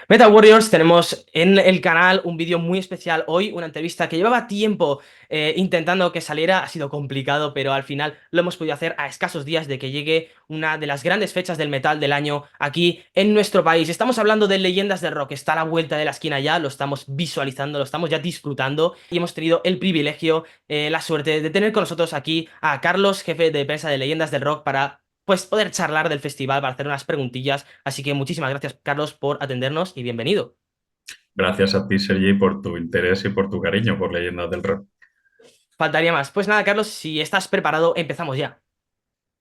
Metal Warriors, tenemos en el canal un vídeo muy especial hoy, una entrevista que llevaba tiempo intentando que saliera, ha sido complicado, pero al final lo hemos podido hacer a escasos días de que llegue una de las grandes fechas del metal del año aquí en nuestro país. Estamos hablando de Leyendas del Rock, está a la vuelta de la esquina ya, lo estamos visualizando, lo estamos ya disfrutando y hemos tenido el privilegio, la suerte de tener con nosotros aquí a Carlos, jefe de prensa de Leyendas del Rock, para pues poder charlar del festival, para hacer unas preguntillas. Así que muchísimas gracias, Carlos, por atendernos y bienvenido. Gracias a ti, Sergi, por tu interés y por tu cariño por Leyendas del Rock. Faltaría más. Pues nada, Carlos, si estás preparado, empezamos ya.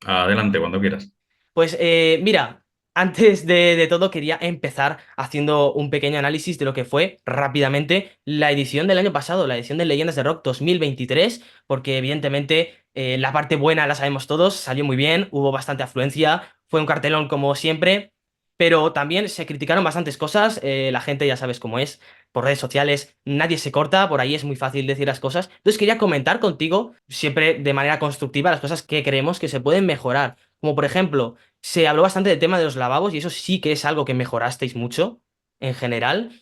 Adelante, cuando quieras. Pues mira, antes de todo quería empezar haciendo un pequeño análisis de lo que fue rápidamente la edición del año pasado, la edición de Leyendas de Rock 2023, porque evidentemente la parte buena la sabemos todos, salió muy bien, hubo bastante afluencia, fue un cartelón como siempre, pero también se criticaron bastantes cosas, la gente ya sabes cómo es, por redes sociales nadie se corta, por ahí es muy fácil decir las cosas. Entonces quería comentar contigo, siempre de manera constructiva, las cosas que creemos que se pueden mejorar. Como por ejemplo, se habló bastante del tema de los lavabos y eso sí que es algo que mejorasteis mucho en general.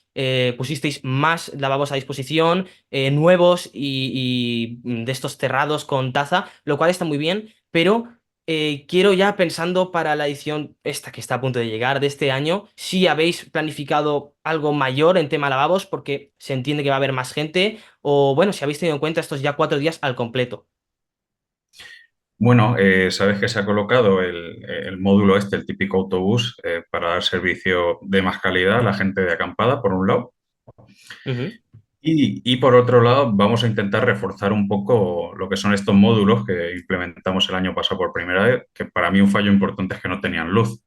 Pusisteis más lavabos a disposición, nuevos y de estos cerrados con taza, lo cual está muy bien, pero quiero ya pensando para la edición esta que está a punto de llegar de este año, si habéis planificado algo mayor en tema lavabos porque se entiende que va a haber más gente o bueno, si habéis tenido en cuenta estos ya 4 días al completo. Bueno, sabes que se ha colocado el módulo este, el típico autobús, para dar servicio de más calidad a la gente de acampada, por un lado. Ujú. Y por otro lado, vamos a intentar reforzar un poco lo que son estos módulos que implementamos el año pasado por primera vez, que para mí un fallo importante es que no tenían luz.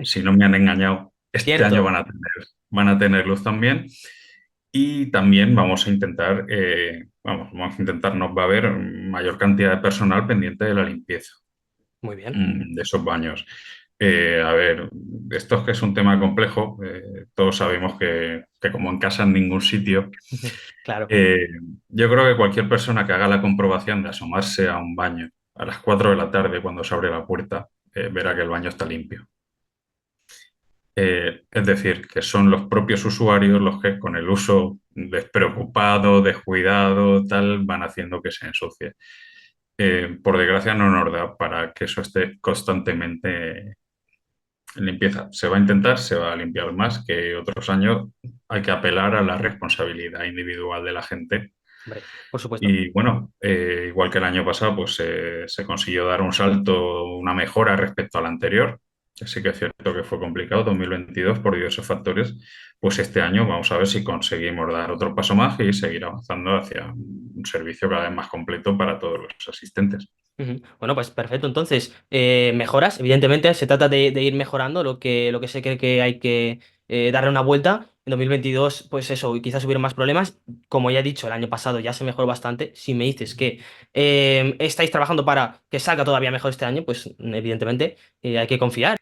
Si no me han engañado, este año Cierto. van a tener luz también. Y también vamos a intentar, vamos a intentar, nos va a haber mayor cantidad de personal pendiente de la limpieza Muy bien. de esos baños. A ver, esto es que es un tema complejo, todos sabemos que como en casa en ningún sitio, Claro. eh, yo creo que cualquier persona que haga la comprobación de asomarse a un baño a las 4 de la tarde cuando se abre la puerta, verá que el baño está limpio. Es decir, que son los propios usuarios los que con el uso despreocupado, descuidado, tal, van haciendo que se ensucie. Por desgracia no nos da para que eso esté constantemente en limpieza. Se va a intentar, se va a limpiar más que otros años. Hay que apelar a la responsabilidad individual de la gente. Hombre, por supuesto. Y bueno, igual que el año pasado, pues se consiguió dar un salto, una mejora respecto al anterior. Que sí que es cierto que fue complicado, 2022, por diversos factores. Pues este año vamos a ver si conseguimos dar otro paso más y seguir avanzando hacia un servicio cada vez más completo para todos los asistentes. Ujú. Bueno, pues perfecto. Entonces, mejoras, evidentemente, se trata de ir mejorando lo que se cree que hay que darle una vuelta. En 2022, pues eso, quizás hubieron más problemas. Como ya he dicho, el año pasado ya se mejoró bastante. Si me dices que estáis trabajando para que salga todavía mejor este año, pues evidentemente hay que confiar.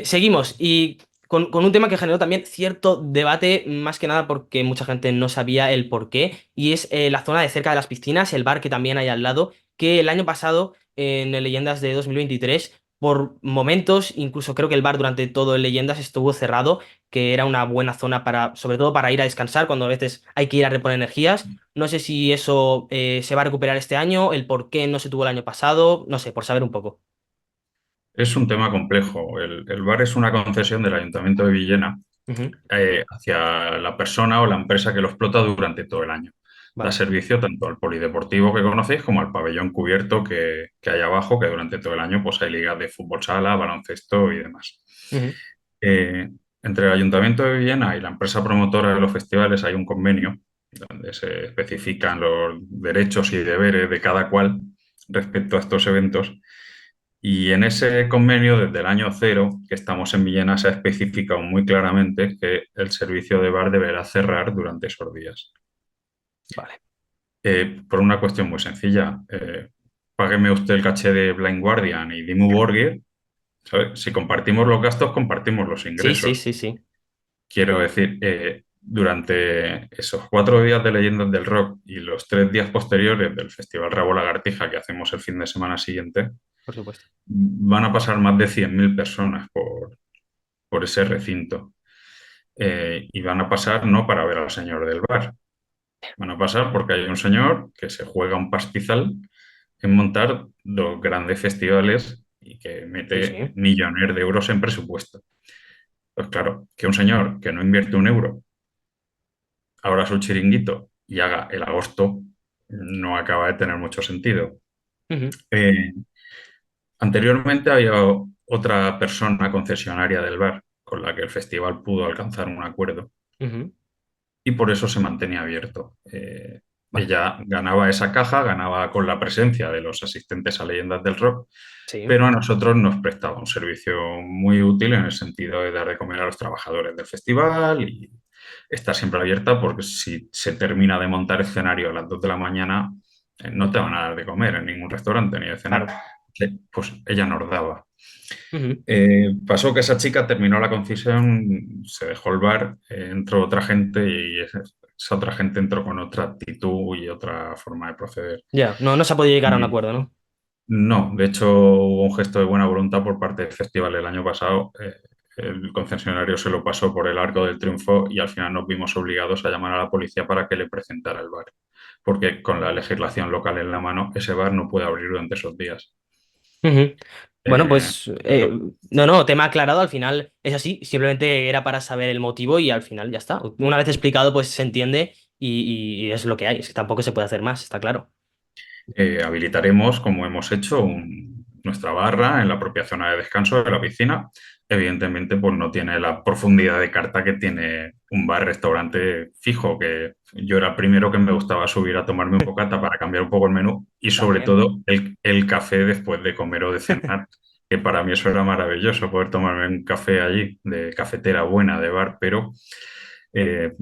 Seguimos y con un tema que generó también cierto debate, más que nada porque mucha gente no sabía el por qué, y es la zona de cerca de las piscinas, el bar que también hay al lado que el año pasado, en el Leyendas de 2023, por momentos, incluso creo que el bar durante todo el Leyendas estuvo cerrado, que era una buena zona para, sobre todo para ir a descansar, cuando a veces hay que ir a reponer energías. No sé si eso se va a recuperar este año, el por qué no se tuvo el año pasado, no sé, por saber un poco. Es un tema complejo. El bar es una concesión del Ayuntamiento de Villena Ujú. hacia la persona o la empresa que lo explota durante todo el año. Da Vale. servicio tanto al polideportivo que conocéis como al pabellón cubierto que hay abajo, que durante todo el año pues, hay ligas de fútbol sala, baloncesto y demás. Ujú. Eh, Entre el Ayuntamiento de Villena y la empresa promotora de los festivales hay un convenio donde se especifican los derechos y deberes de cada cual respecto a estos eventos. Y en ese convenio, desde el año cero, que estamos en Villena, se ha especificado muy claramente que el servicio de bar deberá cerrar durante esos días. Vale. Por una cuestión muy sencilla. Págueme usted el caché de Blind Guardian y Dimmu Borgir, ¿sabe? Si compartimos los gastos, compartimos los Sí, sí, ingresos. sí, sí. Quiero decir, durante esos 4 días de Leyendas del Rock y los 3 días posteriores del Festival Rabo Lagartija que hacemos el fin de semana siguiente, Por supuesto. van a pasar más de 100.000 personas por ese recinto. y van a pasar no para ver al señor del bar, van a pasar porque hay un señor que se juega un pastizal en montar dos grandes festivales y que Sí, mete sí. millones de euros en presupuesto. Pues claro, que un señor que no invierte un euro abra su chiringuito y haga el agosto no acaba de tener mucho sentido. Ujú, Eh, Anteriormente había otra persona concesionaria del bar con la que el festival pudo alcanzar un acuerdo ujú. y por eso se mantenía abierto. Vale. Ella ganaba esa caja, ganaba con la presencia de los asistentes a Leyendas del Rock, Sí. pero a nosotros nos prestaba un servicio muy útil en el sentido de dar de comer a los trabajadores del festival y estar siempre abierta porque si se termina de montar escenario a las 2 de la mañana, no te van a dar de comer en ningún restaurante ni de cenar. Claro. Pues ella nos daba. Ujú. Pasó que esa chica terminó la concisión, se dejó el bar, entró otra gente y esa otra gente entró con otra actitud y otra forma de proceder. Ya, no, no se ha podido llegar a un Y acuerdo, ¿no? no, de hecho hubo un gesto de buena voluntad por parte del festival el año pasado. El concesionario se lo pasó por el Arco del Triunfo y al final nos vimos obligados a llamar a la policía para que le presentara el bar, porque con la legislación local en la mano, ese bar no puede abrir durante esos días. Ujú. Bueno, pues Eso. no, no, tema aclarado, al final es así, simplemente era para saber el motivo y al final ya está. Una vez explicado, pues se entiende y es lo que hay, es que tampoco se puede hacer más, está claro. Habilitaremos, como hemos hecho, nuestra barra en la propia zona de descanso de la piscina. Evidentemente, pues no tiene la profundidad de carta que tiene un bar-restaurante fijo, que yo era el primero que me gustaba subir a tomarme un bocata para cambiar un poco el menú y sobre También. todo el café después de comer o de cenar, que para mí eso era maravilloso, poder tomarme un café allí, de cafetera buena, de bar, pero eh,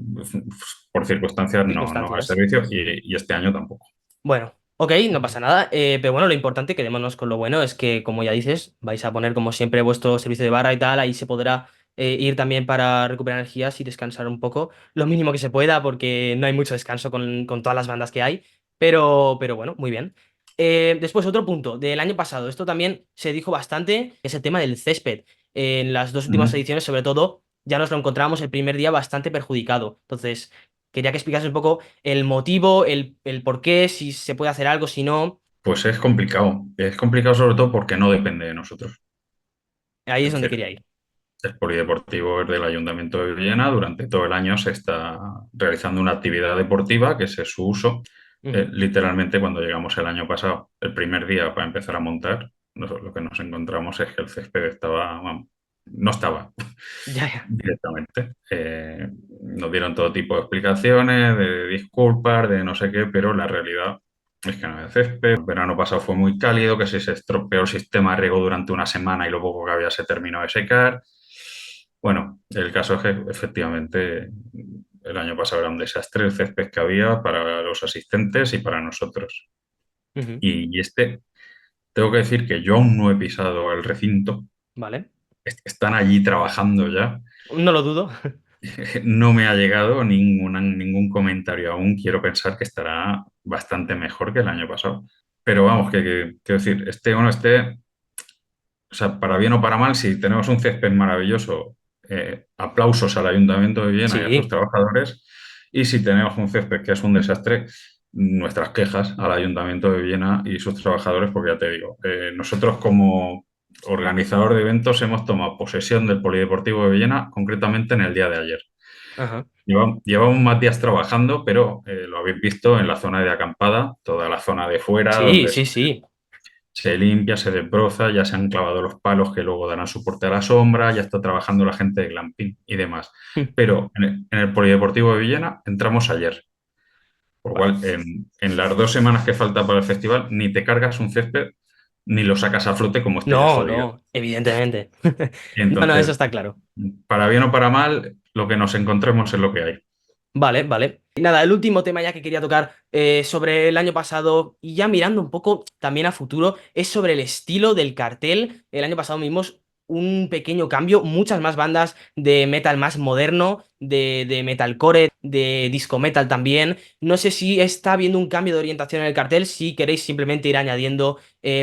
por circunstancias no hay Circunstancias. servicio y este año tampoco. Bueno, ok, no pasa nada. Pero bueno, lo importante, quedémonos con lo bueno, es que, como ya dices, vais a poner como siempre vuestro servicio de barra y tal, ahí se podrá ir también para recuperar energías y descansar un poco, lo mínimo que se pueda, porque no hay mucho descanso con todas las bandas que hay, pero bueno, muy bien. Después, otro punto del año pasado, esto también se dijo bastante, que es el tema del césped. En las dos últimas Ujú. ediciones, sobre todo, ya nos lo encontramos el primer día bastante perjudicado. Entonces, quería que explicases un poco el motivo, el por qué, si se puede hacer algo, si no. Pues es complicado. Es complicado sobre todo porque no depende de nosotros. Ahí es Es donde decir, quería ir. el polideportivo es del Ayuntamiento de Villena. Durante todo el año se está realizando una actividad deportiva, que ese es su uso. Ujú. Literalmente, cuando llegamos el año pasado, el primer día para empezar a montar, lo que nos encontramos es que el césped estaba, vamos, no estaba Ya, ya. directamente. Nos dieron todo tipo de explicaciones, de disculpas, de no sé qué, pero la realidad es que no hay césped. El verano pasado fue muy cálido, que si se estropeó el sistema de riego durante una semana y lo poco que había se terminó de secar. Bueno, el caso es que efectivamente el año pasado era un desastre el césped que había para los asistentes y para nosotros. Ujú. Y este, tengo que decir que yo aún no he pisado el recinto, Vale. están allí trabajando ya. No lo dudo. No me ha llegado ningún comentario aún. Quiero pensar que estará bastante mejor que el año pasado. Pero vamos, quiero decir, o sea, para bien o para mal, si tenemos un césped maravilloso, aplausos al Ayuntamiento de Viena y a sus Sí. trabajadores. Y si tenemos un césped que es un desastre, nuestras quejas al Ayuntamiento de Viena y sus trabajadores, porque ya te digo, nosotros como organizador de eventos hemos tomado posesión del Polideportivo de Viena, concretamente en el día de ayer. Ajá. Llevamos más días trabajando, pero lo habéis visto en la zona de acampada, toda la zona de fuera, Sí, donde sí, sí. se limpia, se desbroza, ya se han clavado los palos que luego darán soporte a la sombra, ya está trabajando la gente de glamping y demás. Mm. Pero en el Polideportivo de Villena entramos ayer, por lo Bueno. cual en las 2 semanas que falta para el festival ni te cargas un césped ni lo sacas a flote como esté ya No, jodido. no, evidentemente. No, no, eso Entonces, está claro. para bien o para mal, lo que nos encontremos es lo que hay. Vale, vale. Y nada, el último tema ya que quería tocar sobre el año pasado y ya mirando un poco también a futuro es sobre el estilo del cartel. El año pasado mismo un pequeño cambio, muchas más bandas de metal más moderno, de metalcore, de disco metal también. No sé si está habiendo un cambio de orientación en el cartel, si queréis simplemente ir añadiendo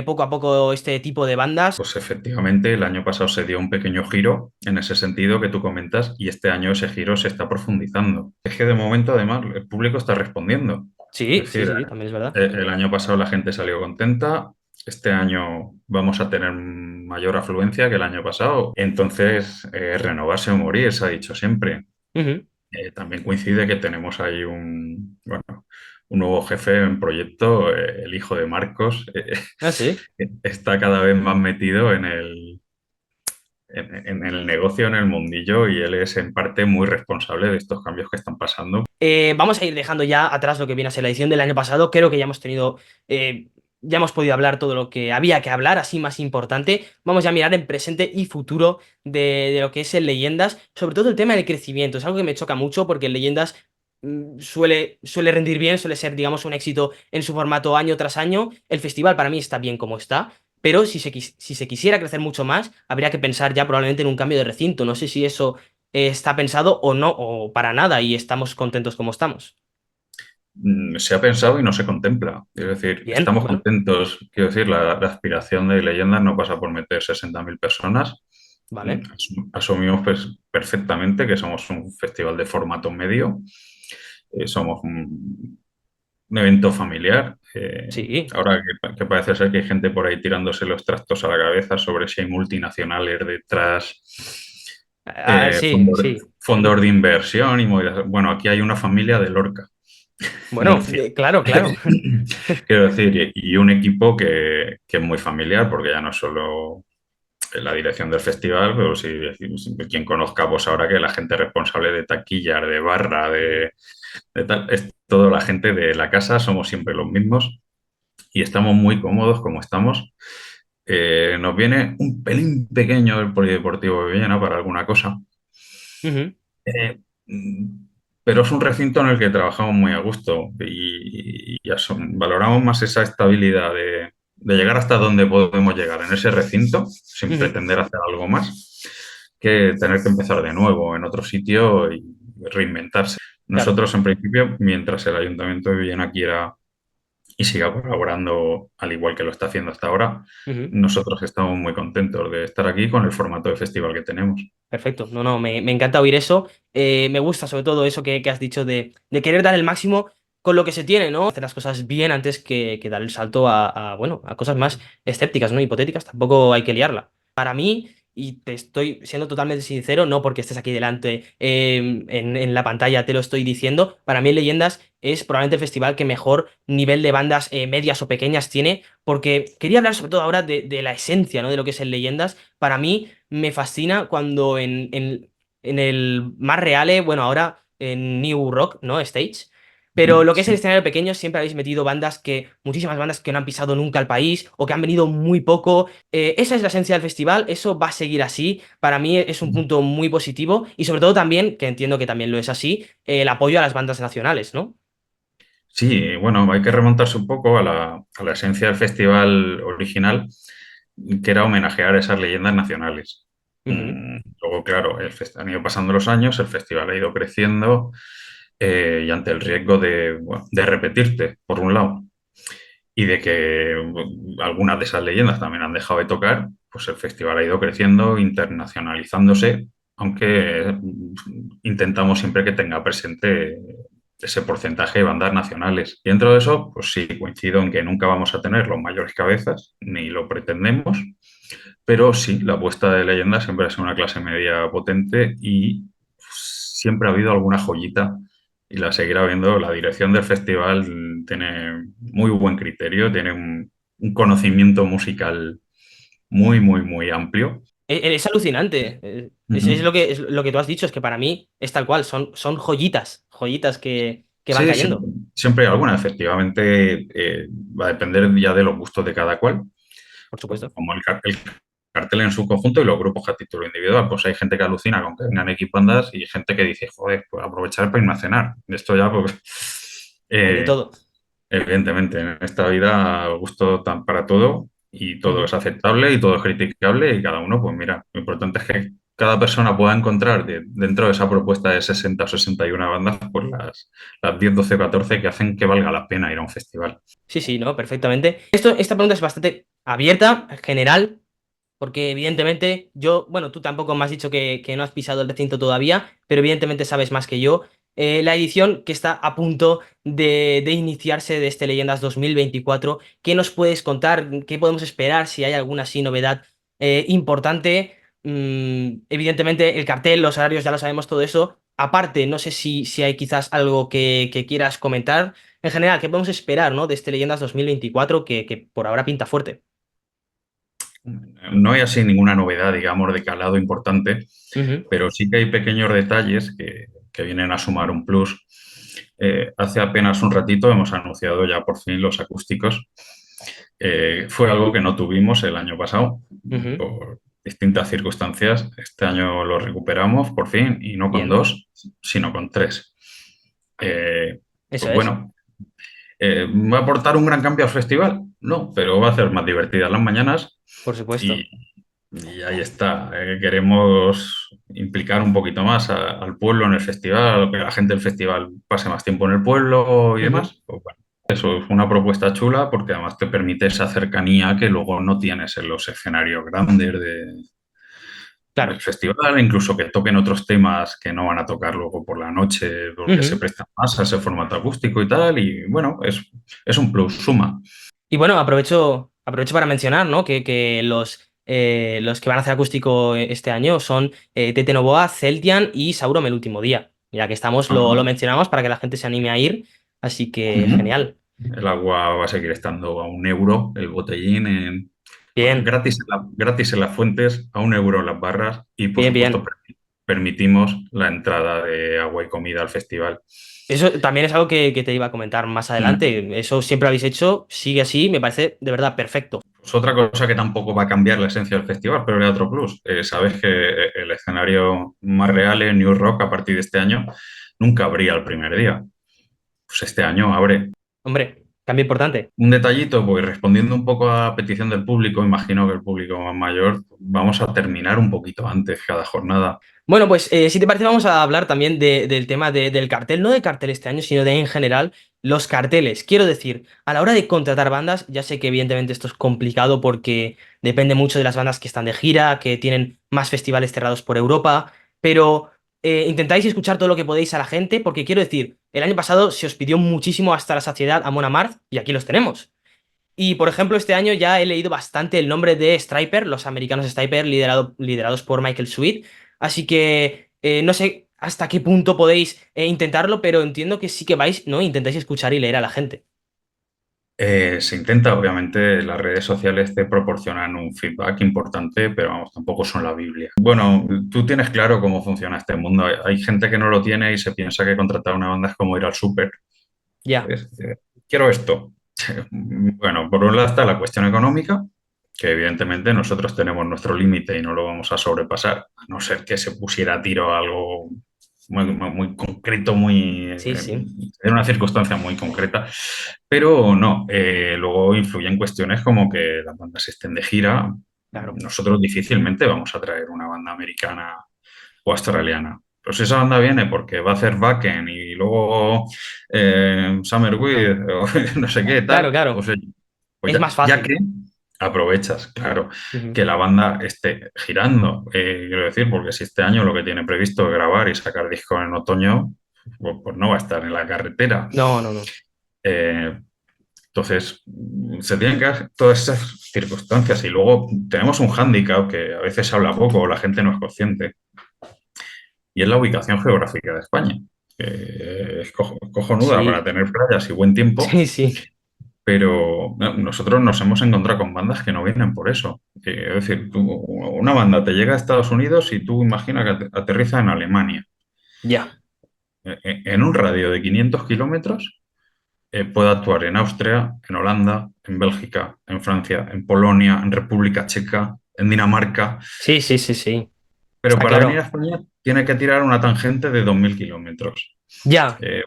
poco a poco este tipo de bandas. Pues efectivamente, el año pasado se dio un pequeño giro en ese sentido que tú comentas y este año ese giro se está profundizando. Es que de momento, además, el público está respondiendo. Sí, Es sí, decir, sí, también es verdad. el año pasado la gente salió contenta, este año vamos a tener mayor afluencia que el año pasado. Entonces, renovarse o morir, se ha dicho siempre. Ujú. También coincide que tenemos ahí bueno, un nuevo jefe en proyecto, el hijo de Marcos, Ah, sí. está cada vez más metido en el negocio, en el mundillo, y él es en parte muy responsable de estos cambios que están pasando. Vamos a ir dejando ya atrás lo que viene a ser la edición del año pasado. Creo que ya hemos podido hablar todo lo que había que hablar, así más importante. Vamos ya a mirar en presente y futuro de lo que es el Leyendas, sobre todo el tema del crecimiento. Es algo que me choca mucho porque el Leyendas suele rendir bien, suele ser, digamos, un éxito en su formato año tras año. El festival para mí está bien como está. Pero si se quisiera crecer mucho más, habría que pensar ya probablemente en un cambio de recinto. No sé si eso está pensado o no, o para nada, y estamos contentos como estamos. Se ha pensado y no se contempla. Es decir, Bien, estamos bueno, contentos. Quiero decir, la aspiración de Leyendas no pasa por meter 60.000 personas. vale. Asumimos pues, perfectamente que somos un festival de formato medio. Somos un evento familiar. Sí. Ahora que parece ser que hay gente por ahí tirándose los trastos a la cabeza sobre si hay multinacionales detrás, Sí, sí. fondos de inversión y movidas. Bueno, aquí hay una familia de Lorca, Bueno, Murcia. claro, claro. Quiero decir, y un equipo que es muy familiar, porque ya no es solo la dirección del festival, pero sí, quien conozca, pues ahora que la gente responsable de taquillas, de barra, de tal, es toda la gente de la casa, somos siempre los mismos y estamos muy cómodos como estamos. Nos viene un pelín pequeño el Polideportivo de Villena para alguna cosa, Ujú, eh, pero es un recinto en el que trabajamos muy a gusto y valoramos más esa estabilidad de llegar hasta donde podemos llegar en ese recinto sin ujú, pretender hacer algo más que tener que empezar de nuevo en otro sitio y reinventarse. claro. Nosotros, en principio, mientras el Ayuntamiento de Villena quiera y siga colaborando al igual que lo está haciendo hasta ahora, Ujú. nosotros estamos muy contentos de estar aquí con el formato de festival que tenemos. Perfecto. No, no, me encanta oír eso. Me gusta sobre todo eso que has dicho de querer dar el máximo con lo que se tiene, ¿no? Hacer las cosas bien antes que dar el salto bueno, a cosas más escépticas, ¿no? Hipotéticas. Tampoco hay que liarla. Para mí, y te estoy siendo totalmente sincero, no porque estés aquí delante en la pantalla te lo estoy diciendo, para mí Leyendas es probablemente el festival que mejor nivel de bandas medias o pequeñas tiene, porque quería hablar sobre todo ahora de la esencia, ¿no? De lo que es el Leyendas. Para mí me fascina cuando en el más reale, bueno, ahora en New Rock, ¿no? Stage. Pero lo que es el Sí. escenario pequeño, siempre habéis metido muchísimas bandas que no han pisado nunca el país o que han venido muy poco. Esa es la esencia del festival, eso va a seguir así. Para mí es un punto muy positivo y sobre todo también, que entiendo que también lo es así, el apoyo a las bandas nacionales, ¿no? Sí, bueno, hay que remontarse un poco a la esencia del festival original, que era homenajear esas leyendas nacionales. Ujú, Luego, claro, han ido pasando los años, el festival ha ido creciendo y ante el riesgo bueno, de repetirte, por un lado, y de que algunas de esas leyendas también han dejado de tocar, pues el festival ha ido creciendo, internacionalizándose, aunque intentamos siempre que tenga presente ese porcentaje de bandas nacionales. Y dentro de eso, pues sí, coincido en que nunca vamos a tener los mayores cabezas, ni lo pretendemos, pero sí, la apuesta de leyendas siempre ha sido una clase media potente y siempre ha habido alguna joyita y la seguirá viendo. La dirección del festival tiene muy buen criterio, tiene un conocimiento musical muy, muy, muy amplio. Es alucinante. Ujú. Es lo que tú has dicho, es que para mí es tal cual, son joyitas, joyitas que van Sí, siempre, cayendo, siempre hay alguna. Efectivamente, va a depender ya de los gustos de cada cual. por supuesto. Como el cartel en su conjunto y los grupos que a título individual. Pues hay gente que alucina con que vengan equipandas y gente que dice, joder, pues aprovechar para irme a cenar. Esto ya, pues, Hay de eh, todo. evidentemente, en esta vida gusto tan para todo. y todo Ujú. es aceptable y todo es criticable y cada uno, pues mira, lo importante es que cada persona pueda encontrar dentro de esa propuesta de 60 o 61 bandas, pues las 10, 12, 14 que hacen que valga la pena ir a un festival. Sí, sí, no, perfectamente. Esta pregunta es bastante abierta, general, porque evidentemente yo, bueno, tú tampoco me has dicho que no has pisado el recinto todavía, pero evidentemente sabes más que yo. La edición que está a punto de iniciarse de este Leyendas 2024, ¿qué nos puedes contar? ¿Qué podemos esperar? Si hay alguna así novedad importante. Evidentemente el cartel, los horarios, ya lo sabemos todo eso. Aparte, no sé si hay quizás algo que quieras comentar. En general, ¿qué podemos esperar, ¿no? De este Leyendas 2024 que por ahora pinta fuerte? No hay así ninguna novedad, digamos, de calado importante, Ujú, pero sí que hay pequeños detalles que vienen a sumar un plus. Hace apenas un ratito hemos anunciado ya por fin los acústicos. Fue algo que no tuvimos el año pasado ujú. por distintas circunstancias. Este año lo recuperamos por fin y no con Bien, dos, sino con tres. eso Pues es, bueno, ¿va a aportar un gran cambio al festival? No, pero va a hacer más divertidas las mañanas por y, supuesto. y ahí está. Queremos implicar un poquito más al pueblo en el festival, que la gente del festival pase más tiempo en el pueblo y Ujú. demás. Pues bueno, eso es una propuesta chula porque además te permite esa cercanía que luego no tienes en los escenarios grandes del Claro. festival, incluso que toquen otros temas que no van a tocar luego por la noche porque se Ujú. prestan más a ese formato acústico y tal. Y bueno, es un plus, suma. Y bueno, aprovecho para mencionar, ¿no? Que los que van a hacer acústico este año son Tete Novoa, Celtian y Sauron el último día. Ya que estamos, lo Ajá. mencionamos para que la gente se anime a ir. Así que Ujú. genial. El agua va a seguir estando a 1 euro el botellín, Bien, gratis gratis en las fuentes, a 1 euro en las barras y por bien, supuesto bien. permitimos la entrada de agua y comida al festival. Eso también es algo que te iba a comentar más Mm. adelante. Eso siempre lo habéis hecho, sigue así, me parece de verdad perfecto. Pues otra cosa que tampoco va a cambiar la esencia del festival, pero era otro plus. Sabes que el escenario más real en New Rock a partir de este año nunca abría el primer día. Pues este año abre. Hombre, cambio importante. Un detallito, pues respondiendo un poco a petición del público, imagino que el público más mayor, vamos a terminar un poquito antes cada jornada. Bueno, pues si te parece vamos a hablar también del tema del cartel, no del cartel este año, sino de en general los carteles. Quiero decir, a la hora de contratar bandas, ya sé que evidentemente esto es complicado porque depende mucho de las bandas que están de gira, que tienen más festivales cerrados por Europa, pero intentáis escuchar todo lo que podéis a la gente, porque quiero decir, el año pasado se os pidió muchísimo hasta la saciedad a Mon Amarth y aquí los tenemos. Y por ejemplo, este año ya he leído bastante el nombre de Stryper, los americanos Stryper, liderados por Michael Sweet. Así que no sé hasta qué punto podéis intentarlo, pero entiendo que sí que vais, ¿no? Intentáis escuchar y leer a la gente. Se intenta, obviamente, las redes sociales te proporcionan un feedback importante, pero vamos, tampoco son la Biblia. Bueno, tú tienes claro cómo funciona este mundo. Hay gente que no lo tiene y se piensa que contratar una banda es como ir al súper. Ya, ¿Sabes? Quiero esto. Bueno, por un lado está la cuestión económica, que evidentemente nosotros tenemos nuestro límite y no lo vamos a sobrepasar, a no ser que se pusiera a tiro algo muy concreto, sí, sí, en una circunstancia muy concreta, pero no, luego influyen cuestiones como que las bandas estén de gira. claro. Nosotros difícilmente vamos a traer una banda americana o australiana. Pues esa banda viene porque va a hacer Wacken y luego Summer With o no sé qué Claro, tal, pues, claro. pues Es más ya fácil. que aprovechas, claro, Ujú. que la banda esté girando. Quiero decir, porque si este año lo que tiene previsto es grabar y sacar discos en otoño, pues no va a estar en la carretera. No, no, no. Eh, entonces, se tienen que dar todas esas circunstancias y luego tenemos un hándicap que a veces se habla poco o la gente no es consciente y es la ubicación geográfica de España, que es cojonuda para Sí, tener playas y buen tiempo, sí, sí. pero no, nosotros nos hemos encontrado con bandas que no vienen por eso. Es decir, una banda te llega a Estados Unidos y tú imagina que aterriza en Alemania. Ya. En un radio de 500 kilómetros puede actuar en Austria, en Holanda, en Bélgica, en Francia, en Polonia, en República Checa, en Dinamarca, Sí, sí, sí, sí. pero Está para venir a claro. España tiene que tirar una tangente de 2000 kilómetros. Ya. Eh,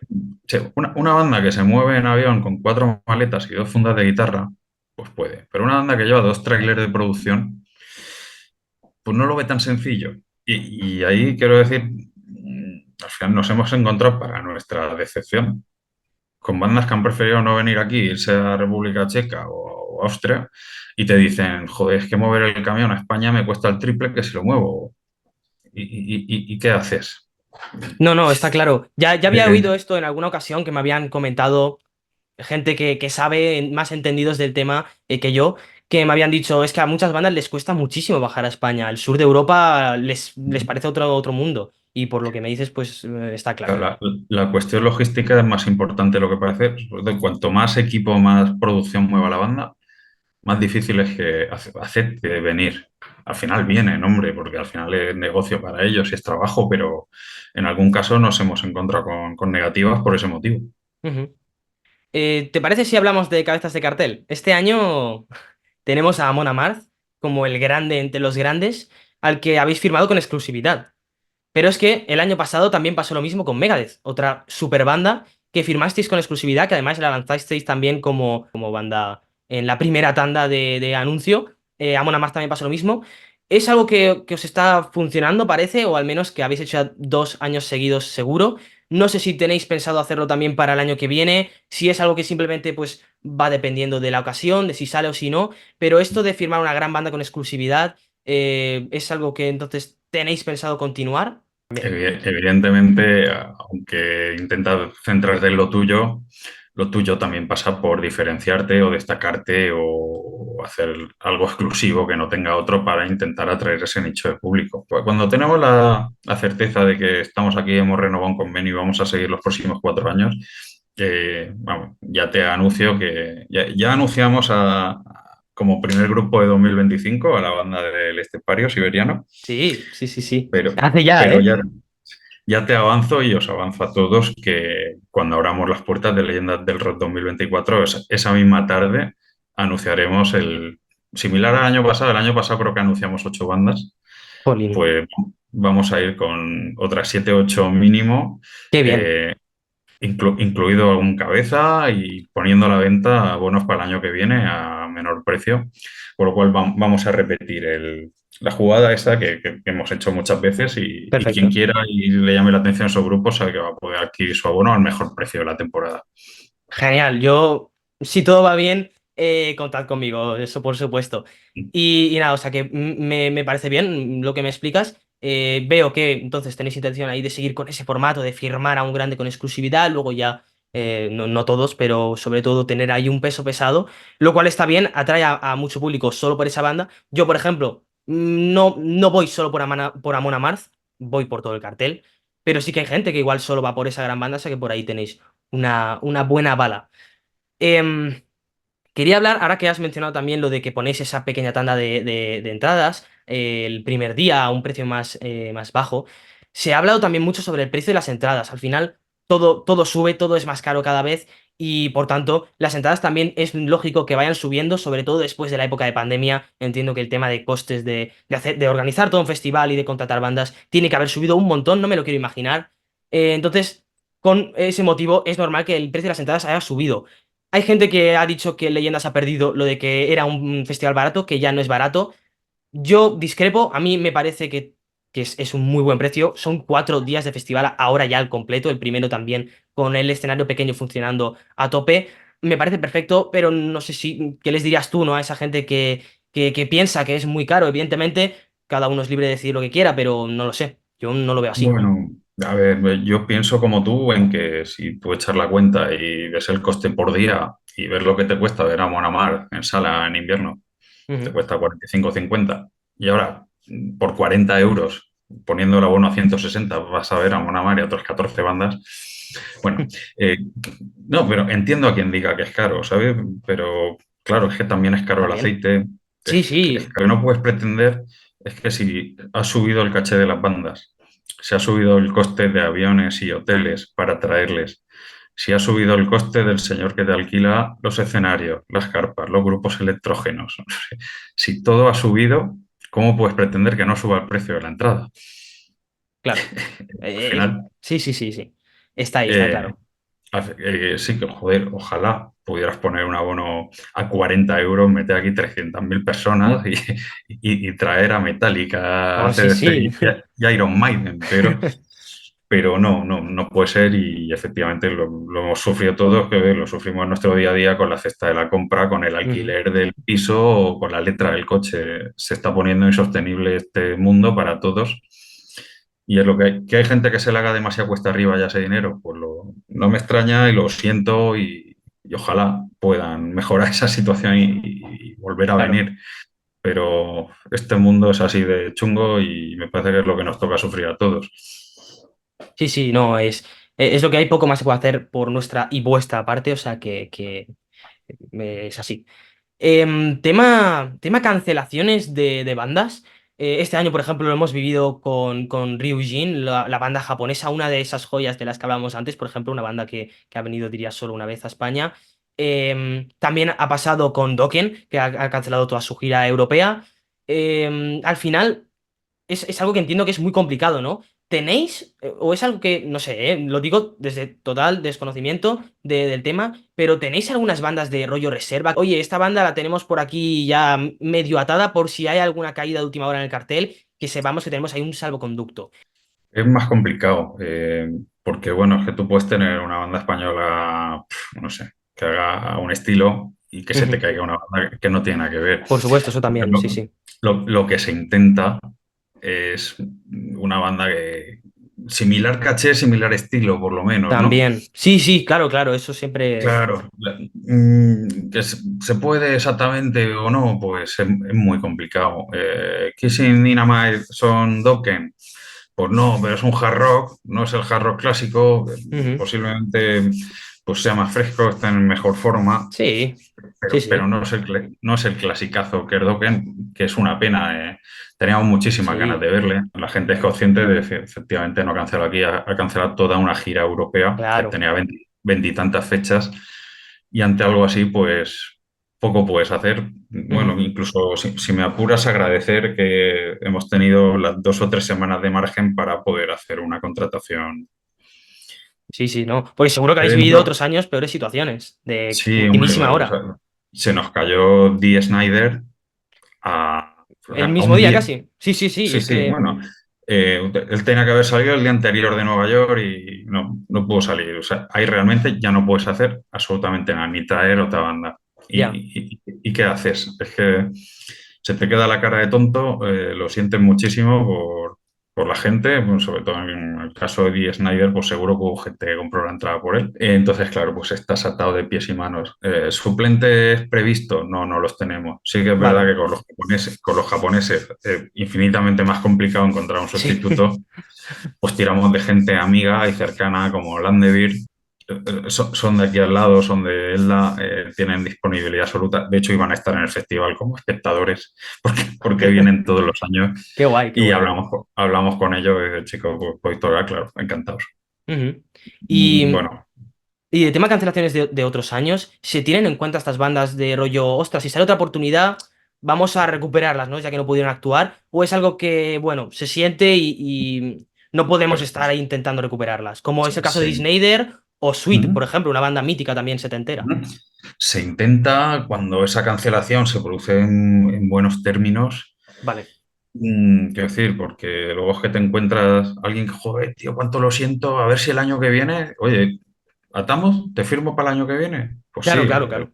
sí, una banda que se mueve en avión con 4 maletas y 2 fundas de guitarra, pues puede. Pero una banda que lleva dos trailers de producción, pues no lo ve tan sencillo. Y ahí quiero decir, al final nos hemos encontrado para nuestra decepción con bandas que han preferido no venir aquí, irse a República Checa o Austria, y te dicen, joder, es que mover el camión a España me cuesta el triple que si lo muevo. ¿Y qué haces? No, no, está claro. Ya había Eh, oído esto en alguna ocasión que me habían comentado gente que sabe, más entendidos del tema que yo, que me habían dicho, es que a muchas bandas les cuesta muchísimo bajar a España. El sur de Europa les parece otro mundo. Y por lo que me dices, pues está claro. la, la cuestión logística es más importante de lo que parece. De cuanto más equipo, más producción mueva la banda, más difícil es que acepte venir. Al final vienen, hombre, porque al final es negocio para ellos y es trabajo, pero en algún caso nos hemos encontrado con negativas por ese motivo. Ujú. ¿Te parece si hablamos de cabezas de cartel? Este año tenemos a Amon Amarth como el grande entre los grandes, al que habéis firmado con exclusividad. Pero es que el año pasado también pasó lo mismo con Megadeth, otra super banda que firmasteis con exclusividad, que además la lanzasteis también como banda en la primera tanda de anuncio. Amon Amarth también pasó lo mismo. ¿Es algo que os está funcionando, parece? O al menos que habéis hecho ya 2 años seguidos seguro. No sé si tenéis pensado hacerlo también para el año que viene, si es algo que simplemente pues va dependiendo de la ocasión, de si sale o si no, pero esto de firmar una gran banda con exclusividad, ¿es algo que entonces tenéis pensado continuar? Bien. Evidentemente, aunque intentas centrarte en lo tuyo también pasa por diferenciarte o destacarte o hacer algo exclusivo que no tenga otro para intentar atraer ese nicho de público. Pues cuando tenemos la certeza de que estamos aquí, hemos renovado un convenio y vamos a seguir los próximos 4 años, vamos, ya te anuncio que ya anunciamos como primer grupo de 2025 a la banda del Estepario Siberiano, Sí, sí, sí, sí. pero, Hace ya, pero ¿eh? ya te avanzo y os avanzo a todos que cuando abramos las puertas de Leyendas del Rock 2024, esa misma tarde anunciaremos similar al año pasado. El año pasado creo que anunciamos 8 bandas, Jolín. pues vamos a ir con otras 7, 8 mínimo, Qué bien. eh, incluido algún cabeza y poniendo a la venta bonos para el año que viene a menor precio, por lo cual vamos a repetir la jugada esta que hemos hecho muchas veces y quien Perfecto. quiera y le llame la atención a esos grupos sabe que va a poder adquirir su abono al mejor precio de la temporada. Genial. Yo, si todo va bien, contad conmigo, eso por supuesto. Y nada, o sea que me parece bien lo que me explicas. Veo que entonces tenéis intención ahí de seguir con ese formato, de firmar a un grande con exclusividad, luego ya, no, no todos, pero sobre todo tener ahí un peso pesado, lo cual está bien, atrae a mucho público solo por esa banda. Yo, por ejemplo, no voy solo por Amon Amarth, voy por todo el cartel, pero sí que hay gente que igual solo va por esa gran banda, o sea que por ahí tenéis una buena bala. Em, Quería hablar, ahora que has mencionado también lo de que ponéis esa pequeña tanda de entradas, el primer día a un precio más bajo, se ha hablado también mucho sobre el precio de las entradas. Al final, todo sube, todo es más caro cada vez y por tanto, las entradas también es lógico que vayan subiendo, sobre todo después de la época de pandemia. Entiendo que el tema de costes de organizar todo un festival y de contratar bandas tiene que haber subido un montón, no me lo quiero imaginar. Entonces, con ese motivo, es normal que el precio de las entradas haya subido. Hay gente que ha dicho que Leyendas ha perdido lo de que era un festival barato, que ya no es barato. Yo discrepo, a mí me parece que es un muy buen precio. Son 4 días de festival ahora ya al completo, el primero también con el escenario pequeño funcionando a tope. Me parece perfecto, pero no sé si, ¿qué les dirías tú, no? A esa gente que piensa que es muy caro. Evidentemente, cada uno es libre de decir lo que quiera, pero no lo sé. Yo no lo veo así. Bueno, a ver, yo pienso como tú en que si tú echas la cuenta y ves el coste por día y ves lo que te cuesta ver a Monamar en sala en invierno, te Ujú. cuesta 45 o 50. Y ahora, por 40 euros, poniendo el abono a 160 vas a ver a Monamar y a otras 14 bandas. Bueno, eh, no, pero entiendo a quien diga que es caro, ¿sabes? Pero claro, es que también es caro el También. aceite. Sí, Es sí, que no puedes pretender, es que si ha subido el caché de las bandas, se ha subido el coste de aviones y hoteles para traerles, si ha subido el coste del señor que te alquila los escenarios, las carpas, los grupos electrógenos. Si todo ha subido, ¿cómo puedes pretender que no suba el precio de la entrada? claro. Al final, Sí, sí, sí, sí. Está ahí, está eh, claro. Sí que, joder, ojalá pudieras poner un abono a 40 euros, meter aquí 300.000 personas y traer a Metallica, a No, sí, AC/DC sí. y a Iron Maiden, pero no puede ser y efectivamente lo hemos sufrido todos, que lo sufrimos en nuestro día a día con la cesta de la compra, con el Ujú, alquiler del piso o con la letra del coche. Se está poniendo insostenible este mundo para todos y es lo que hay gente que se le haga demasiado cuesta arriba ya ese dinero, pues no me extraña y lo siento y ojalá puedan mejorar esa situación y volver a claro. venir. Pero este mundo es así de chungo y me parece que es lo que nos toca sufrir a todos. Sí, sí, no, es lo que hay, poco más se puede hacer por nuestra y vuestra parte, o sea que es así. Tema cancelaciones de bandas. Este año, por ejemplo, lo hemos vivido con Ryujin, la banda japonesa, una de esas joyas de las que hablábamos antes, por ejemplo, una banda que ha venido, diría, solo una vez a España. También ha pasado con Dokken, que ha cancelado toda su gira europea. Al final es algo que entiendo que es muy complicado, ¿no? ¿Tenéis, o es algo que, no sé, lo digo desde total desconocimiento del tema, pero tenéis algunas bandas de rollo reserva? Oye, esta banda la tenemos por aquí ya medio atada por si hay alguna caída de última hora en el cartel, que sepamos que tenemos ahí un salvoconducto. Es más complicado, porque bueno, es que tú puedes tener una banda española, no sé, que haga un estilo y que se te Ujú. caiga una banda que no tiene nada que ver. Por supuesto, eso también, Lo, sí, sí. lo que se intenta es una banda similar caché, similar estilo, por lo menos, ¿no? También. Sí, sí, claro, claro, eso siempre. Claro, que se puede exactamente o no, pues es muy complicado. Kissing Dynamite son Dokken, pues no, pero es un hard rock, no es el hard rock clásico, Ujú. posiblemente pues sea más fresco, esté en mejor forma, Sí, sí, pero sí. no es el clasicazo que es Dokken, que es una pena. Teníamos muchísimas ganas Sí, de verle. La gente es consciente de que efectivamente no ha cancelado aquí, ha cancelado toda una gira europea que claro. tenía veintitantas fechas y ante algo así, pues poco puedes hacer. Bueno, Ujú. incluso si me apuras, agradecer que hemos tenido las 2 o 3 semanas de margen para poder hacer una contratación Sí, sí, no. Porque seguro que habéis vivido dentro. otros años peores situaciones, de Sí, hombre, ultimísima o hora. sea, se nos cayó Dee Snyder o El sea, a mismo un día día. casi. Sí, sí, sí, Sí, es sí, que. bueno, él tenía que haber salido el día anterior de Nueva York y no pudo salir. O sea, ahí realmente ya no puedes hacer absolutamente nada, ni traer otra banda. Ya. ¿Y qué haces? Es que se te queda la cara de tonto, lo sientes muchísimo por la gente, bueno, sobre todo en el caso de Dee Snyder, pues seguro que hubo gente que compró la entrada por él. Entonces, claro, pues estás atado de pies y manos. ¿Suplentes previstos? No los tenemos. Sí que es verdad Vale. que con los japoneses, infinitamente más complicado encontrar un Sí. sustituto, pues tiramos de gente amiga y cercana como Landevir. Son de aquí al lado, son de Elda, tienen disponibilidad absoluta. De hecho, iban a estar en el festival como espectadores, porque vienen todos los años Qué guay, qué y guay. hablamos con ellos y de chico, pues tocar, claro, encantados. Ujú. Y Y, bueno, y de tema cancelaciones de otros años, ¿se tienen en cuenta estas bandas de rollo, ostras, si sale otra oportunidad, vamos a recuperarlas, ¿no? Ya que no pudieron actuar? ¿O es algo que, bueno, se siente y no podemos pues estar ahí intentando recuperarlas? Como es el caso de se, Snyder o Sweet, por ¿Mm? ejemplo, una banda mítica también setentera. ¿Mm? Se intenta, cuando esa cancelación se produce en buenos términos, Vale. quiero decir, porque luego es que te encuentras alguien que, joder, tío, cuánto lo siento, a ver si el año que viene, oye, ¿atamos? ¿Te firmo para el año que viene? Pues Claro, sí, claro, claro.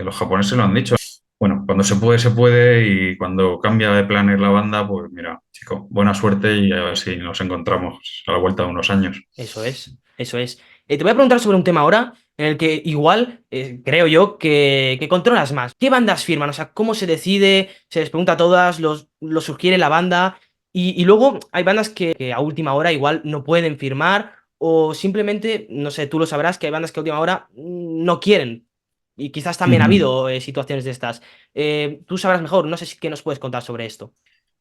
los japoneses lo han dicho. Bueno, cuando se puede y cuando cambia de planes la banda, pues mira, chico, buena suerte y a ver si nos encontramos a la vuelta de unos años. Eso es, eso es. Te voy a preguntar sobre un tema ahora en el que igual creo yo que controlas más. ¿Qué bandas firman? O sea, ¿cómo se decide? Se les pregunta a todas, los sugiere la banda. Y luego hay bandas que a última hora igual no pueden firmar o simplemente, no sé, tú lo sabrás que hay bandas que a última hora no quieren. Y quizás también ha habido situaciones de estas. Tú sabrás mejor, no sé si qué nos puedes contar sobre esto.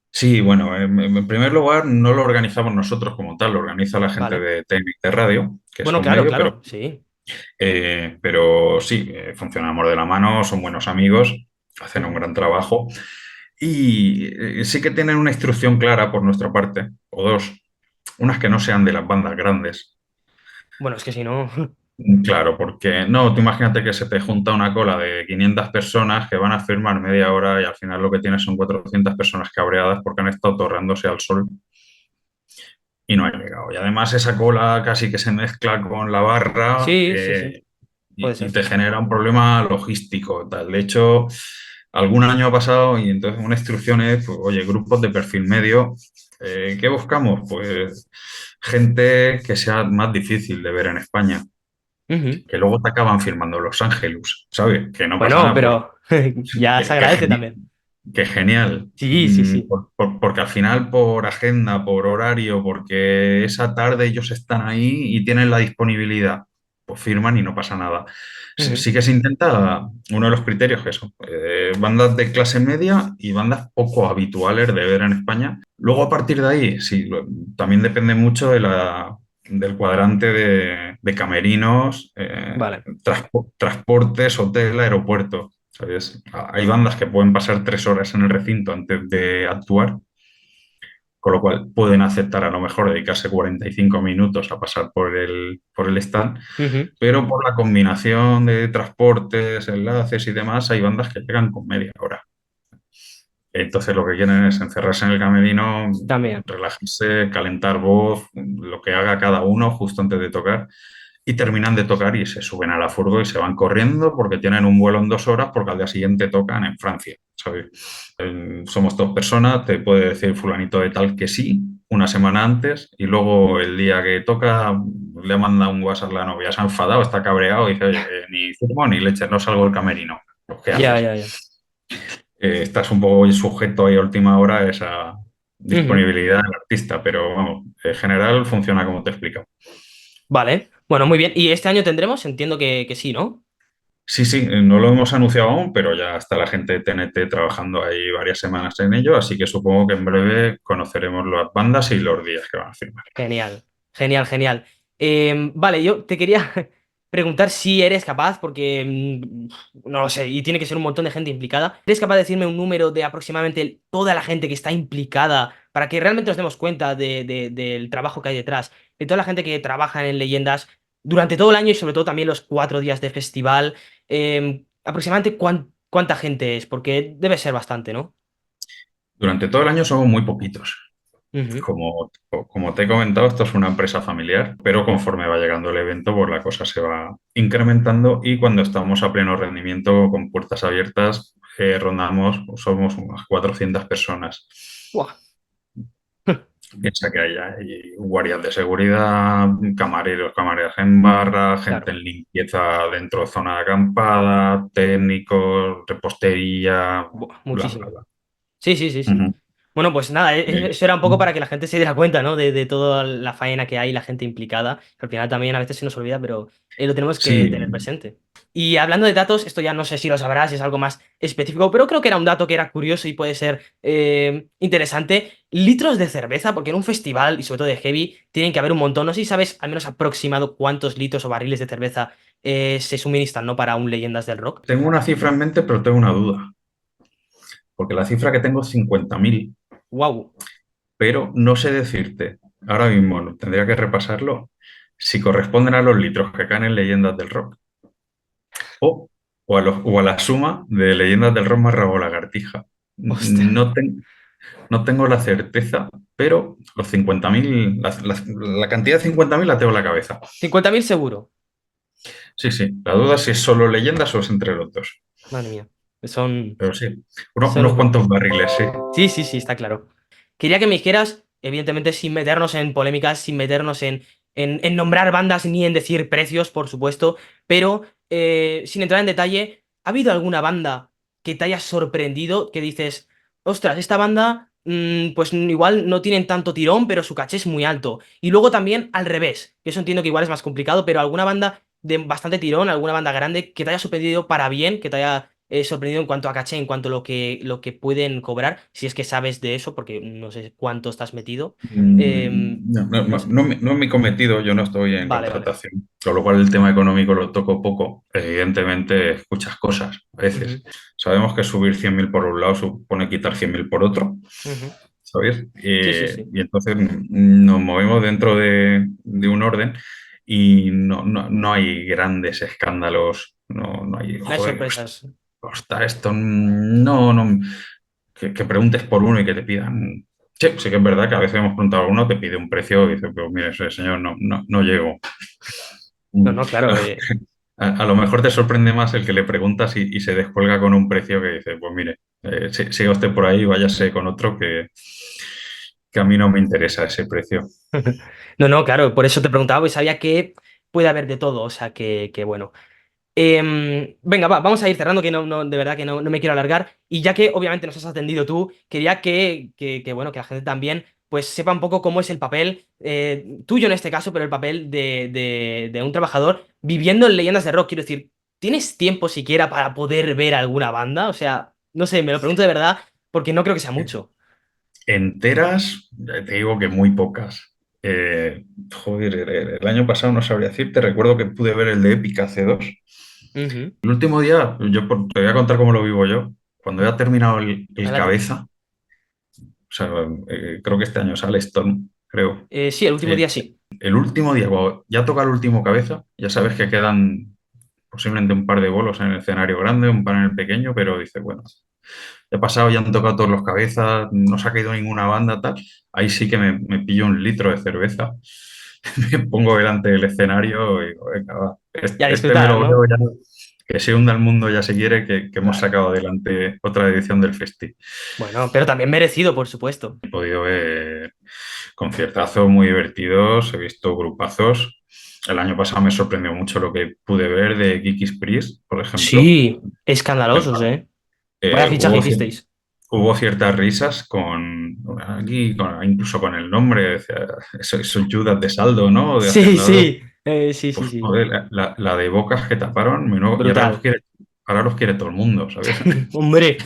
Sí, bueno, en primer lugar, no lo organizamos nosotros como tal, lo organiza la gente Vale. de técnica de radio, que es Bueno, un claro, medio, claro, sí. pero sí, funcionamos de la mano, son buenos amigos, hacen un Ujú. gran trabajo y sí que tienen una instrucción clara por nuestra parte, o dos, unas que no sean de las bandas grandes, Bueno, es que si no. Claro, porque no, tú imagínate que se te junta una cola de 500 personas que van a firmar media hora y al final lo que tienes son 400 personas cabreadas porque han estado torrándose al sol y no han llegado. Y además esa cola casi que se mezcla con la barra Sí, sí, sí, puede y ser. te genera un problema logístico. Tal. De hecho, algún año ha pasado y entonces una instrucción es, pues, oye, grupos de perfil medio, ¿qué buscamos? Pues gente que sea más difícil de ver en España, Ujú. que luego te acaban firmando Los Ángeles, ¿sabes? Que no pasa Bueno, nada, pero ya se que, que agradece geni- también. que genial. Sí, sí, sí. Porque al final por agenda, por horario, porque esa tarde ellos están ahí y tienen la disponibilidad, pues firman y no pasa nada. Sí, Ujú. sí que se intenta, uno de los criterios que eso, bandas de clase media y bandas poco habituales de ver en España. Luego a partir de ahí, sí, también depende mucho del cuadrante de camerinos, Vale. transportes, hotel, aeropuerto. ¿Sabes? Hay bandas que pueden pasar 3 horas en el recinto antes de actuar, con lo cual pueden aceptar a lo mejor dedicarse 45 minutos a pasar por el stand, Ujú. pero por la combinación de transportes, enlaces y demás, hay bandas que llegan con media hora. Entonces lo que quieren es encerrarse en el camerino, También. relajarse, calentar voz, lo que haga cada uno justo antes de tocar y terminan de tocar y se suben a la furgo y se van corriendo porque tienen un vuelo en 2 horas porque al día siguiente tocan en Francia, ¿sabes? Somos 2 personas, te puede decir fulanito de tal que sí una semana antes y luego el día que toca le manda un WhatsApp a la novia, se ha enfadado, está cabreado y dice, oye, ni fumo ni leche, no salgo del camerino. Pues, ¿qué Ya, haces? ya, ya. Estás un poco sujeto ahí a última hora a esa Ujú. disponibilidad del artista, pero vamos, en general funciona como te explico. Vale. Bueno, muy bien. ¿Y este año tendremos? Entiendo que sí, ¿no? Sí, sí, no lo hemos anunciado aún, pero ya está la gente de TNT trabajando ahí varias semanas en ello, así que supongo que en breve conoceremos las bandas y los días que van a firmar. Genial, genial, genial. Vale, yo te quería preguntar si eres capaz, porque no lo sé, y tiene que ser un montón de gente implicada. ¿Eres capaz de decirme un número de aproximadamente toda la gente que está implicada para que realmente nos demos cuenta del trabajo que hay detrás? De toda la gente que trabaja en leyendas durante todo el año y sobre todo también los 4 días de festival. Aproximadamente cuánta gente es, porque debe ser bastante, ¿no? Durante todo el año somos muy poquitos. Ujú. Como te he comentado, esto es una empresa familiar, pero conforme va llegando el evento, pues la cosa se va incrementando y cuando estamos a pleno rendimiento con puertas abiertas, rondamos, somos unas 400 personas. Buah. Piensa que hay guardias de seguridad, camareros, camareras en barra, gente Claro, en limpieza dentro de zona de acampada, técnicos, repostería, buah, bla, bla, muchísimo. bla. Sí, sí, sí, sí. Ujú. Bueno, pues nada, Eh, eso era un poco para que la gente se diera cuenta, ¿no? De toda la faena que hay, la gente implicada. Que al final también a veces se nos olvida, pero lo tenemos que tener sí, presente. Y hablando de datos, esto ya no sé si lo sabrás, si es algo más específico, pero creo que era un dato que era curioso y puede ser interesante. Litros de cerveza, porque en un festival, y sobre todo de heavy, tienen que haber un montón. No sé si sabes al menos aproximado cuántos litros o barriles de cerveza se suministran, ¿no? Para un Leyendas del Rock. tengo una cifra en mente, pero tengo una duda, porque la cifra que tengo es 50.000, ¡Wow! pero no sé decirte, ahora mismo tendría que repasarlo, si corresponden a los litros que caen en Leyendas del Rock o, o a la suma de Leyendas del Rock más Rabo Lagartija. ¡Ostras! No, no tengo la certeza, pero los 50.000, la cantidad de 50.000 la tengo en la cabeza. 50.000 seguro. Sí, sí, la duda es si es solo leyendas o es entre los dos. Madre mía. Son, Pero sí, son unos locura. cuantos barriles, sí. Sí, sí, sí, está claro. Quería que me dijeras, evidentemente sin meternos en polémicas, sin meternos en nombrar bandas ni en decir precios, por supuesto, pero sin entrar en detalle, ¿ha habido alguna banda que te haya sorprendido que dices, ostras, esta banda, pues igual no tienen tanto tirón, pero su caché es muy alto? Y luego también al revés, que eso entiendo que igual es más complicado, pero alguna banda de bastante tirón, alguna banda grande que te haya sorprendido para bien, que te haya sorprendido en cuanto a caché, en cuanto a lo que pueden cobrar, si es que sabes de eso, porque no sé cuánto estás metido. No, no, No no, sé. no es mi cometido, yo no estoy en Vale, vale. contratación, con lo cual el tema económico lo toco poco. Evidentemente, escuchas cosas a veces. Ujú, Sabemos que subir 100.000 por un lado supone quitar 100.000 por otro, ujú. ¿sabes? Sí, sí, sí. Y entonces nos movemos dentro de un orden. y no hay grandes escándalos, no hay, No hay joder, sorpresas. costa esto, no, que preguntes por uno y que te pidan. Sí, sí que es verdad que a veces hemos preguntado a uno, te pide un precio y dice, pero mire, señor, no llego. No, no, claro. A lo mejor te sorprende más el que le preguntas y se descuelga con un precio que dice, pues mire, siga usted por ahí, váyase con otro que a mí no me interesa ese precio. No, no, claro, por eso te preguntaba, pues sabía que puede haber de todo, o sea que bueno. Venga, vamos a ir cerrando, que de verdad que no me quiero alargar. Y ya que obviamente nos has atendido tú, quería bueno, que la gente también pues sepa un poco cómo es el papel, tuyo en este caso, pero el papel de un trabajador viviendo en Leyendas de Rock. Quiero decir, ¿tienes tiempo siquiera para poder ver alguna banda? O sea, no sé, me lo pregunto de verdad, porque no creo que sea mucho. Enteras, te digo que muy pocas. Joder, el año pasado no sabría decirte, recuerdo que pude ver el de Epic hace dos. Ujú. El último día, te voy a contar cómo lo vivo yo. Cuando ya ha terminado el Adelante. cabeza, o sea, creo que este año sale Storm, creo. Sí, el último Eh, día sí. el último día, cuando ya toca el último cabeza, ya sabes que quedan posiblemente un par de bolos en el escenario grande, un par en el pequeño, pero dice, bueno, ya ha pasado, ya han tocado todos los cabezas, no se ha caído ninguna banda, tal. Ahí sí que me pillo un litro de cerveza, me pongo delante del escenario y digo, venga, va, Y a este me disfrutar, lo veo ¿no? ya, que se hunda el mundo ya se quiere, que hemos Claro. sacado adelante otra edición del festi. Bueno, pero también merecido, por supuesto. He podido ver conciertazos muy divertidos, he visto grupazos. El año pasado me sorprendió mucho lo que pude ver de Kikis Priest, por ejemplo. Sí, escandalosos, ¿eh? Vaya fichaje Hubo, hicisteis. hubo ciertas risas incluso con el nombre, decía, eso es Judas de Saldo, ¿no? De Sí, Hacendado. sí, sí, sí, Pues sí. joder, la de bocas que taparon, y Brutal. ahora los quiere todo el mundo, ¿sabes? Hombre.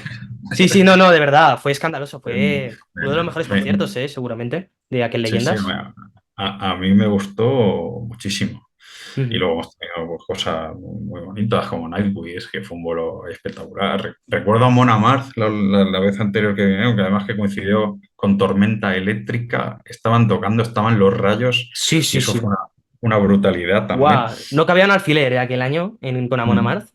Sí, sí, no, no, de verdad, fue escandaloso. Fue Me- uno de los mejores me- conciertos, seguramente, de aquel sí, sí, Leyendas. a mí me gustó muchísimo. Y Ujú. luego hemos tenido pues, cosas muy bonitas como Nightwish, que fue un vuelo espectacular. Recuerdo a Mona Amarth la vez anterior que vinieron, que además que coincidió con tormenta eléctrica, estaban tocando, estaban los rayos Sí, y sí, eso fue sí. una brutalidad también. Guau, no cabía un alfiler, aquel año con Amon Mm. Amarth.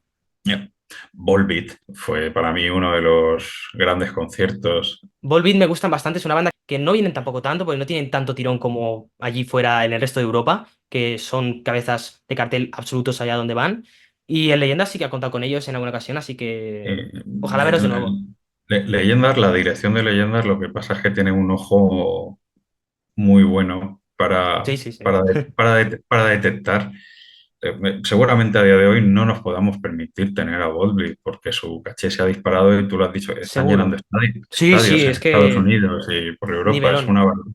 Yeah. Volbeat fue para mí uno de los grandes conciertos. Volbeat me gustan bastante, es una banda que no vienen tampoco tanto, porque no tienen tanto tirón como allí fuera en el resto de Europa, que son cabezas de cartel absolutos allá donde van. Y el Leyendas sí que ha contado con ellos en alguna ocasión, así que Eh, ojalá veros de nuevo. Leyendas, la dirección de Leyendas, lo que pasa es que tiene un ojo muy bueno Sí, sí, sí. para detectar. Seguramente a día de hoy no nos podamos permitir tener a Volbeat porque su caché se ha disparado y tú lo has dicho, están llenando Seguro. Sí, sí, estadios en es Estados que Unidos y por Europa. nivelón.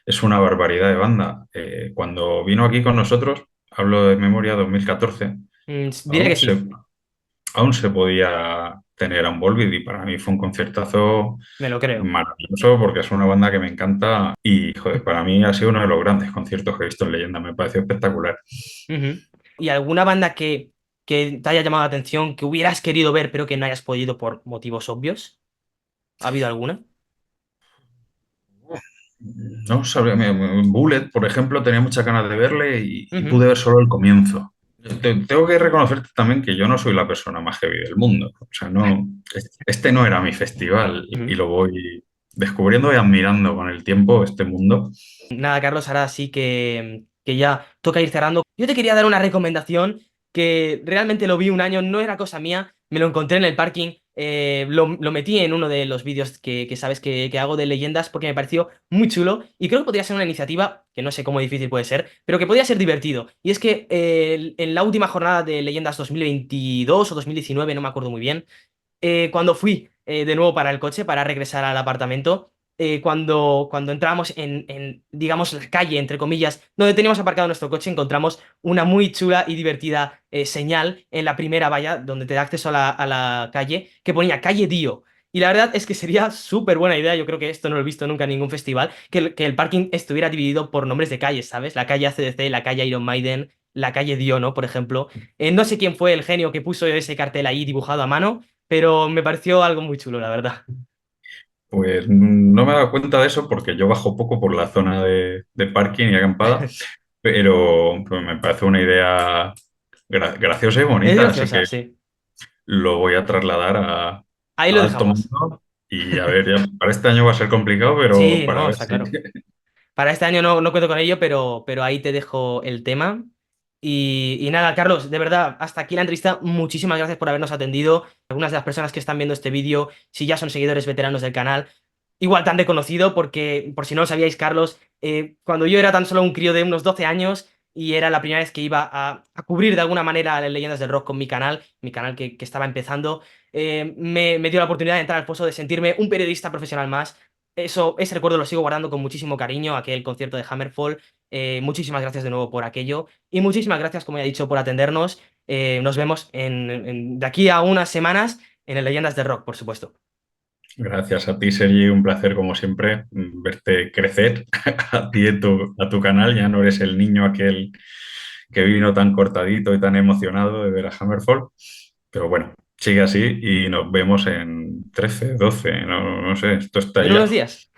Es una barbaridad de banda. Cuando vino aquí con nosotros, hablo de memoria 2014, Diré aún que sí, se, aún se podía tener a un Volbeat y para mí fue un conciertazo me lo creo. maravilloso porque es una banda que me encanta y joder, para mí ha sido uno de los grandes conciertos que he visto en Leyenda, me pareció espectacular. Ujú. ¿Y alguna banda que te haya llamado la atención, que hubieras querido ver, pero que no hayas podido por motivos obvios? ¿Ha habido alguna? No sabría, Bullet, por ejemplo, tenía muchas ganas de verle y Ujú, pude ver solo el comienzo. Tengo que reconocerte también que yo no soy la persona más heavy del mundo. O sea, este no era mi festival y ujú. lo voy descubriendo y admirando con el tiempo este mundo. Nada, Carlos, ahora sí que ya toca ir cerrando. Yo te quería dar una recomendación que realmente lo vi un año, no era cosa mía, me lo encontré en el parking, lo metí en uno de los vídeos que sabes que hago de leyendas porque me pareció muy chulo y creo que podría ser una iniciativa, que no sé cómo difícil puede ser, pero que podría ser divertido. Y es que en la última jornada de Leyendas 2022 o 2019, no me acuerdo muy bien, cuando fui de nuevo para el coche, para regresar al apartamento, cuando entramos digamos, la calle, entre comillas, donde teníamos aparcado nuestro coche, encontramos una muy chula y divertida señal en la primera valla, donde te da acceso a la calle, que ponía calle Dio. Y la verdad es que sería súper buena idea, yo creo que esto no lo he visto nunca en ningún festival, que el parking estuviera dividido por nombres de calles, ¿sabes? La calle AC/DC, la calle Iron Maiden, la calle Dio, ¿no? Por ejemplo. No sé quién fue el genio que puso ese cartel ahí dibujado a mano, pero me pareció algo muy chulo, la verdad. Pues no me he dado cuenta de eso porque yo bajo poco por la zona de parking y acampada, pero pues, me parece una idea graciosa y Es bonita, así graciosa, que sí. lo voy a trasladar Ahí a lo alto dejamos. mando y a ver, ya, para este año va a ser complicado, pero Sí, para no, ver está si... claro. Para este año no cuento con ello, pero ahí te dejo el tema. Y nada, Carlos, de verdad, hasta aquí la entrevista. Muchísimas gracias por habernos atendido. Algunas de las personas que están viendo este vídeo, si ya son seguidores veteranos del canal, igual tan reconocido, porque por si no lo sabíais, Carlos, cuando yo era tan solo un crío de unos 12 años y era la primera vez que iba a cubrir de alguna manera las leyendas del rock con mi canal que estaba empezando, me dio la oportunidad de entrar al pozo, de sentirme un periodista profesional más. Ese recuerdo lo sigo guardando con muchísimo cariño, aquel concierto de Hammerfall. Muchísimas gracias de nuevo por aquello. Y muchísimas gracias, como ya he dicho, por atendernos. Nos vemos de aquí a unas semanas en el Leyendas del Rock, por supuesto. Gracias a ti, Sergi, un placer como siempre verte crecer a ti y a tu canal. Ya no eres el niño aquel que vino tan cortadito y tan emocionado de ver a Hammerfall, pero bueno, sigue así y nos vemos en 13, 12, no sé, esto está En ya. unos días.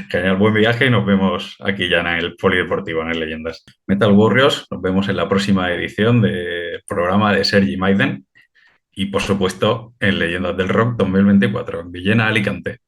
Genial, buen viaje y nos vemos aquí ya en el Polideportivo, en el Leyendas. Metal Warriors, nos vemos en la próxima edición del programa de Sergi Maiden y por supuesto en Leyendas del Rock 2024 en Villena, Alicante.